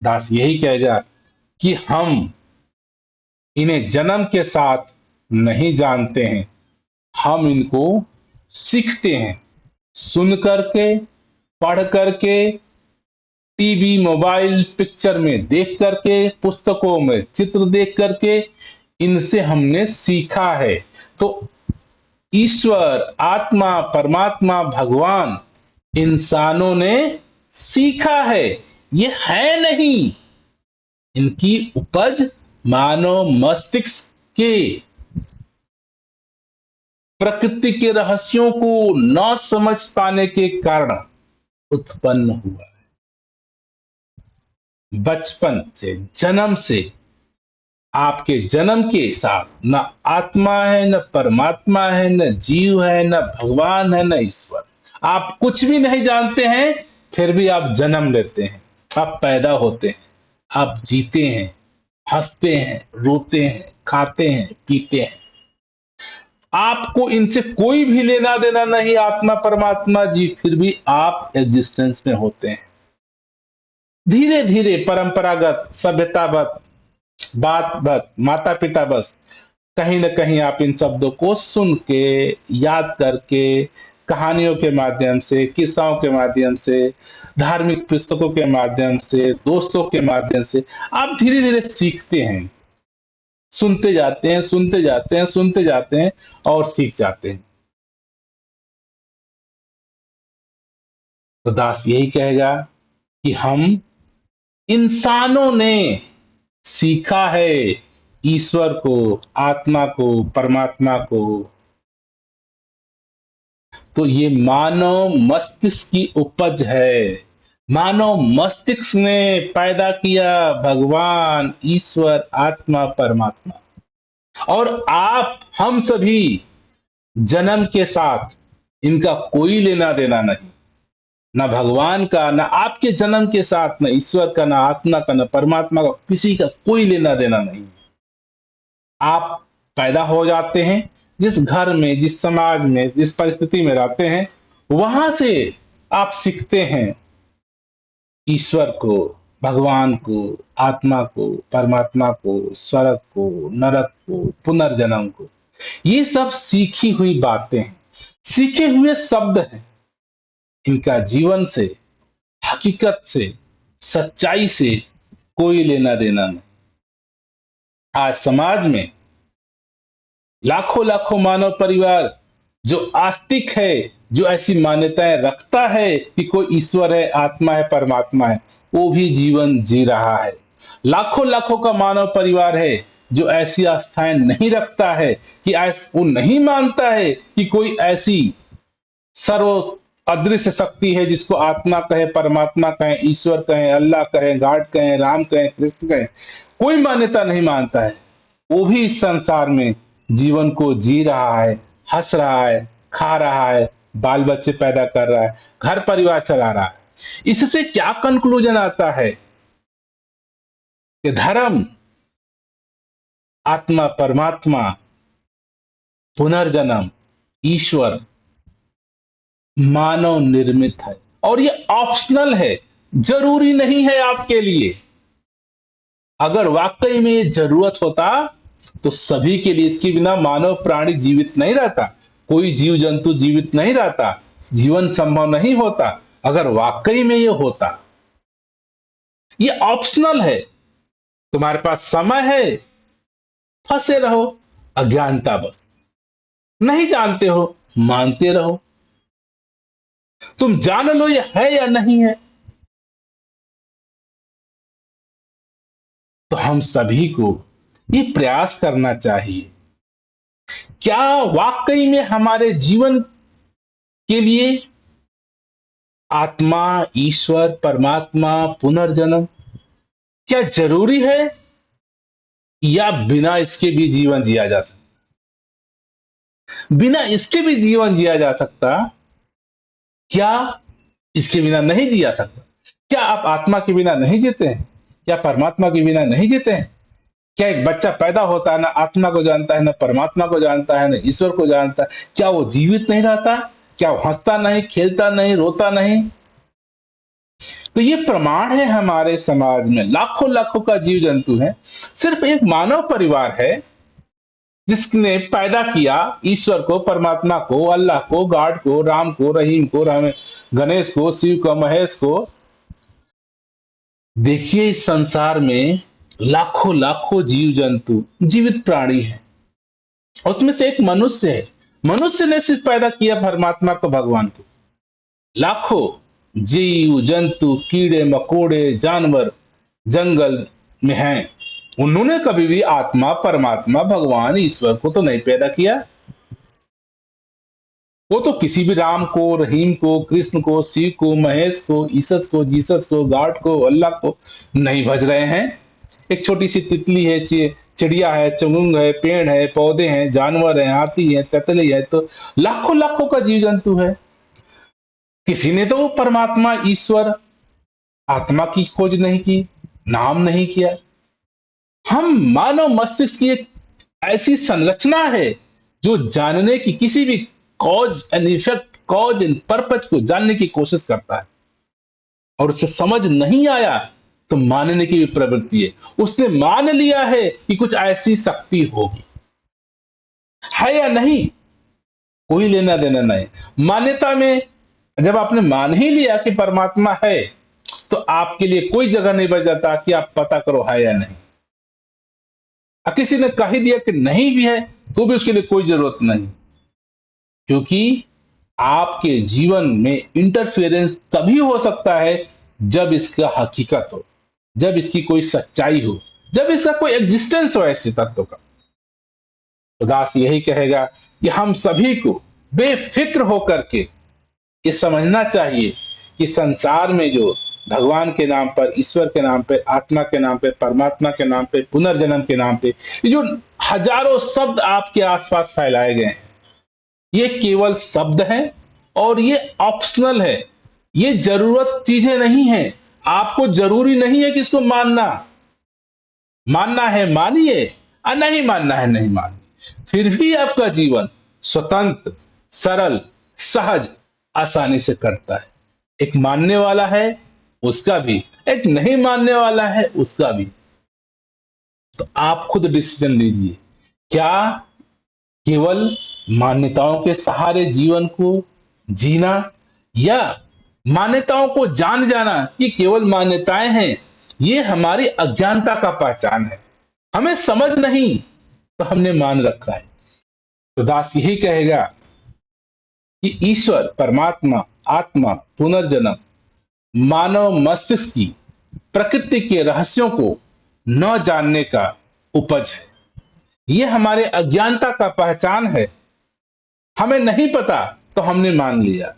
Speaker 1: दास यही कहेगा कि हम इन्हें जन्म के साथ नहीं जानते हैं, हम इनको सीखते हैं, सुन करके, पढ़ करके, टीवी, मोबाइल, पिक्चर में देख करके, पुस्तकों में चित्र देख करके इनसे हमने सीखा है। तो ईश्वर, आत्मा, परमात्मा, भगवान इंसानों ने सीखा है, ये है नहीं। इनकी उपज मानव मस्तिष्क के प्रकृति के रहस्यों को न समझ पाने के कारण उत्पन्न हुआ है। बचपन से, जन्म से, आपके जन्म के साथ न आत्मा है, न परमात्मा है, न जीव है, न भगवान है, न ईश्वर। आप कुछ भी नहीं जानते हैं, फिर भी आप जन्म लेते हैं, आप पैदा होते हैं, आप जीते हैं, हंसते हैं, रोते हैं, खाते हैं, पीते हैं। आपको इनसे कोई भी लेना देना नहीं, आत्मा, परमात्मा, जीव, फिर भी आप एग्जिस्टेंस में होते हैं। धीरे धीरे परंपरागत, सभ्यतागत, बात बात, माता पिता बस कहीं ना कहीं आप इन शब्दों को सुन के, याद करके, कहानियों के माध्यम से, किस्साओं के माध्यम से, धार्मिक पुस्तकों के माध्यम से, दोस्तों के माध्यम से आप धीरे धीरे सीखते हैं, सुनते जाते हैं, सुनते जाते हैं, सुनते जाते हैं और सीख जाते हैं। तो दास यही कहेगा कि हम इंसानों ने सीखा है ईश्वर को, आत्मा को, परमात्मा को। तो ये मानव मस्तिष्क की उपज है। मानव मस्तिष्क ने पैदा किया भगवान, ईश्वर, आत्मा, परमात्मा। और आप, हम सभी जन्म के साथ इनका कोई लेना देना नहीं। ना भगवान का, ना आपके जन्म के साथ, ना ईश्वर का, ना आत्मा का, ना परमात्मा का, किसी का कोई लेना देना नहीं। आप पैदा हो जाते हैं, जिस घर में, जिस समाज में, जिस परिस्थिति में रहते हैं, वहां से आप सीखते हैं ईश्वर को, भगवान को, आत्मा को, परमात्मा को, स्वर्ग को, नरक को, पुनर्जन्म को। ये सब सीखी हुई बातें हैं, सीखे हुए शब्द हैं। इनका जीवन से, हकीकत से, सच्चाई से कोई लेना देना नहीं। आज समाज में लाखों लाखों मानव परिवार जो आस्तिक है, जो ऐसी मान्यताएं रखता है कि कोई ईश्वर है, आत्मा है, परमात्मा है, वो भी जीवन जी रहा है। लाखों लाखों का मानव परिवार है जो ऐसी आस्थाएं नहीं रखता है, कि वो नहीं मानता है कि कोई ऐसी सर्व अदृश्य शक्ति है जिसको आत्मा कहे, परमात्मा कहे, ईश्वर कहे, अल्लाह कहे, गॉड कहे, राम कहे, कृष्ण कहे। कोई मान्यता नहीं मानता है। वो भी इस संसार में जीवन को जी रहा है, हंस रहा है, खा रहा है, बाल बच्चे पैदा कर रहा है, घर परिवार चला रहा है। इससे क्या कंक्लूजन आता है कि धर्म, आत्मा, परमात्मा, पुनर्जन्म, ईश्वर मानव निर्मित है और ये ऑप्शनल है, जरूरी नहीं है आपके लिए। अगर वाकई में ये जरूरत होता तो सभी के लिए, इसके बिना मानव प्राणी जीवित नहीं रहता, कोई जीव जंतु जीवित नहीं रहता, जीवन संभव नहीं होता। अगर वाकई में ये होता, ये ऑप्शनल है। तुम्हारे पास समय है, फंसे रहो, अज्ञानता बस, नहीं जानते हो, मानते रहो। तुम जान लो ये है या नहीं है। तो हम सभी को ये प्रयास करना चाहिए, क्या वाकई में हमारे जीवन के लिए आत्मा, ईश्वर, परमात्मा, पुनर्जन्म क्या जरूरी है, या बिना इसके भी जीवन जिया जा सकता? बिना इसके भी जीवन जिया जा सकता, क्या इसके बिना नहीं जिया सकता? क्या आप आत्मा के बिना नहीं जीते हैं? क्या परमात्मा के बिना नहीं जीते हैं? क्या एक बच्चा पैदा होता है, ना आत्मा को जानता है, ना परमात्मा को जानता है, ना ईश्वर को जानता है, क्या वो जीवित नहीं रहता? क्या वो हंसता नहीं, खेलता नहीं, रोता नहीं? तो ये प्रमाण है हमारे समाज में लाखों लाखों का जीव जंतु है, सिर्फ एक मानव परिवार है जिसने पैदा किया ईश्वर को, परमात्मा को, अल्लाह को, गॉड को, राम को, रहीम को, गणेश को, शिव को, महेश को, देखिए, इस संसार में लाखों लाखों जीव जंतु जीवित प्राणी हैं, उसमें से एक मनुष्य है। मनुष्य ने सिर्फ पैदा किया परमात्मा को, भगवान को। लाखों जीव जंतु, कीड़े मकोड़े, जानवर जंगल में हैं, उन्होंने कभी भी आत्मा, परमात्मा, भगवान, ईश्वर को तो नहीं पैदा किया। वो तो किसी भी राम को, रहीम को, कृष्ण को, शिव को, महेश को, ईसस को, जीसस को, गॉड को, अल्लाह को नहीं भज रहे हैं। एक छोटी सी तितली है, चिड़िया है, चुंग है, पेड़ है, पौधे हैं, जानवर है, हाथी है, तितली है, तो लाखों लाखों का जीव जंतु है। किसी ने तो वो परमात्मा, ईश्वर, आत्मा की खोज नहीं की, नाम नहीं किया। हम मानव मस्तिष्क की एक ऐसी संरचना है जो जानने की, किसी भी cause and effect, cause and purpose को जानने की कोशिश करता है, और उसे समझ नहीं आया तो मानने की भी प्रवृत्ति है। उसने मान लिया है कि कुछ ऐसी शक्ति होगी, है या नहीं, कोई लेना देना नहीं। मान्यता में जब आपने मान ही लिया कि परमात्मा है, तो आपके लिए कोई जगह नहीं बच जाता कि आप पता करो है या नहीं। किसी ने कह ही दिया कि नहीं भी है, तो भी उसके लिए कोई जरूरत नहीं, क्योंकि आपके जीवन में इंटरफेरेंस तभी हो सकता है जब इसका हकीकत हो, जब इसकी कोई सच्चाई हो, जब इसका कोई एग्जिस्टेंस हो ऐसे तत्व का। उदास यही कहेगा कि हम सभी को बेफिक्र होकर के ये समझना चाहिए कि संसार में जो भगवान के नाम पर, ईश्वर के नाम पे, आत्मा के नाम पे, परमात्मा के नाम पे, पुनर्जन्म के नाम पे ये जो हजारों शब्द आपके आसपास फैलाए गए हैं, ये केवल शब्द हैं, और ये ऑप्शनल है। ये जरूरत चीजें नहीं है। आपको जरूरी नहीं है कि इसको मानना, मानना है मानिए, और नहीं मानना है नहीं मानिए। फिर भी आपका जीवन स्वतंत्र, सरल, सहज, आसानी से कटता है। एक मानने वाला है उसका भी, एक नहीं मानने वाला है उसका भी। तो आप खुद डिसीजन लीजिए, क्या केवल मान्यताओं के सहारे जीवन को जीना, या मान्यताओं को जान जाना कि केवल मान्यताएं हैं, ये हमारी अज्ञानता का पहचान है। हमें समझ नहीं तो हमने मान रखा है। तो दास यही कहेगा कि ईश्वर, परमात्मा, आत्मा, पुनर्जन्म मानव मस्तिष्क की प्रकृति के रहस्यों को न जानने का उपज है। यह हमारे अज्ञानता का पहचान है। हमें नहीं पता तो हमने मान लिया।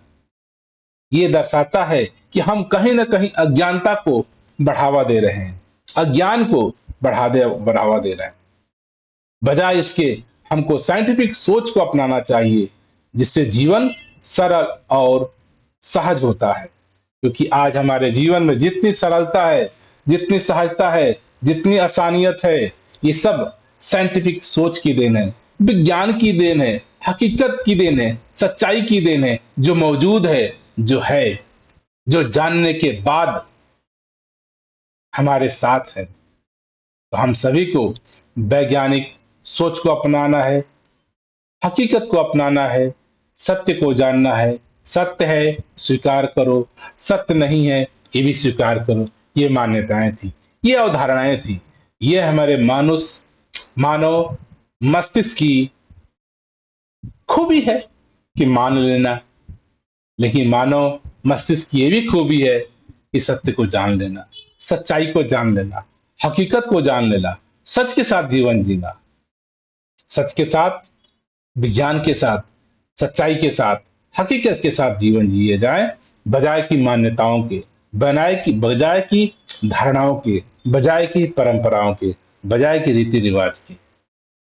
Speaker 1: ये दर्शाता है कि हम कहीं ना कहीं अज्ञानता को बढ़ावा दे रहे हैं, अज्ञान को बढ़ावा दे रहे हैं। बजाय इसके हमको साइंटिफिक सोच को अपनाना चाहिए, जिससे जीवन सरल और सहज होता है। क्योंकि आज हमारे जीवन में जितनी सरलता है, जितनी सहजता है, जितनी आसानियत है, ये सब साइंटिफिक सोच की देन है, विज्ञान की देन है, हकीकत की देन है, सच्चाई की देन है, जो मौजूद है, जो जानने के बाद हमारे साथ है। तो हम सभी को वैज्ञानिक सोच को अपनाना है, हकीकत को अपनाना है, सत्य को जानना है। सत्य है स्वीकार करो, सत्य नहीं है ये भी स्वीकार करो। ये मान्यताएं थी, ये अवधारणाएं थी, ये हमारे मानव मस्तिष्क की खूबी है कि मान लेना। लेकिन मानव मस्तिष्क की ये भी खूबी है कि सत्य को जान लेना, सच्चाई को जान लेना, हकीकत को जान लेना, सच के साथ जीवन जीना। सच के साथ, विज्ञान के साथ, सच्चाई के साथ, हकीकत के साथ जीवन जिए जाए, बजाय की मान्यताओं के, बजाय की धारणाओं के, बजाय की परंपराओं के, बजाय की रीति रिवाज की।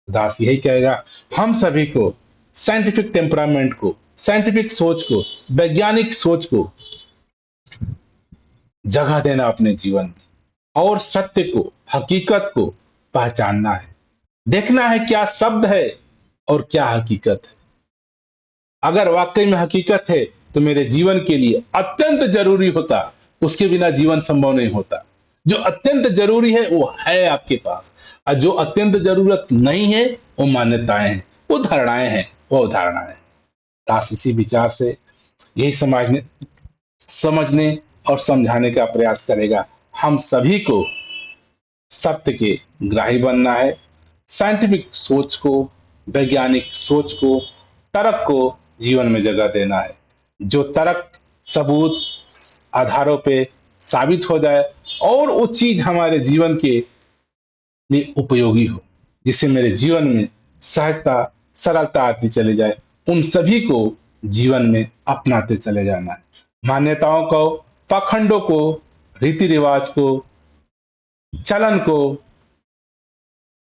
Speaker 1: दास यही कहेगा हम सभी को साइंटिफिक टेम्परामेंट को, साइंटिफिक सोच को, वैज्ञानिक सोच को जगह देना अपने जीवन में, और सत्य को, हकीकत को पहचानना है। देखना है क्या शब्द है और क्या हकीकत है। अगर वाकई में हकीकत है तो मेरे जीवन के लिए अत्यंत जरूरी होता, उसके बिना जीवन संभव नहीं होता। जो अत्यंत जरूरी है वो है आपके पास, और जो अत्यंत जरूरत नहीं है वो मान्यताएं हैं, वो धारणाएं हैं, वो अवधारणाएं। दास इसी विचार से यही समझने और समझाने का प्रयास करेगा। हम सभी को सत्य के ग्राही बनना है। साइंटिफिक सोच को, वैज्ञानिक सोच को, तर्क को जीवन में जगह देना है। जो तर्क सबूत आधारों पे साबित हो जाए और वो चीज हमारे जीवन के लिए उपयोगी हो, जिससे मेरे जीवन में सहजता सरलता आती चली जाए, उन सभी को जीवन में अपनाते चले जाना है। मान्यताओं को, पाखंडों को, रीति रिवाज को, चलन को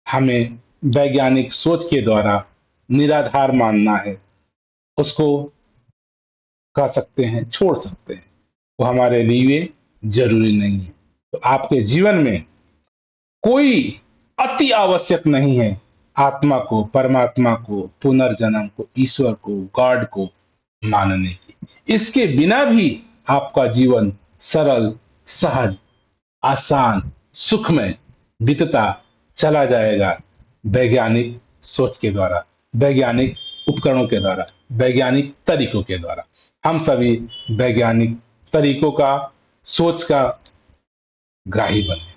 Speaker 1: हमें वैज्ञानिक सोच के द्वारा निराधार मानना है। उसको कह सकते हैं, छोड़ सकते हैं, वो हमारे लिए जरूरी नहीं है। तो आपके जीवन में कोई अति आवश्यक नहीं है आत्मा को, परमात्मा को, पुनर्जन्म को, ईश्वर को, गॉड को मानने की। इसके बिना भी आपका जीवन सरल, सहज, आसान, सुखमय बीतता चला जाएगा, वैज्ञानिक सोच के द्वारा, वैज्ञानिक उपकरणों के द्वारा, वैज्ञानिक तरीकों के द्वारा। हम सभी वैज्ञानिक तरीकों का, सोच का ग्राही बने।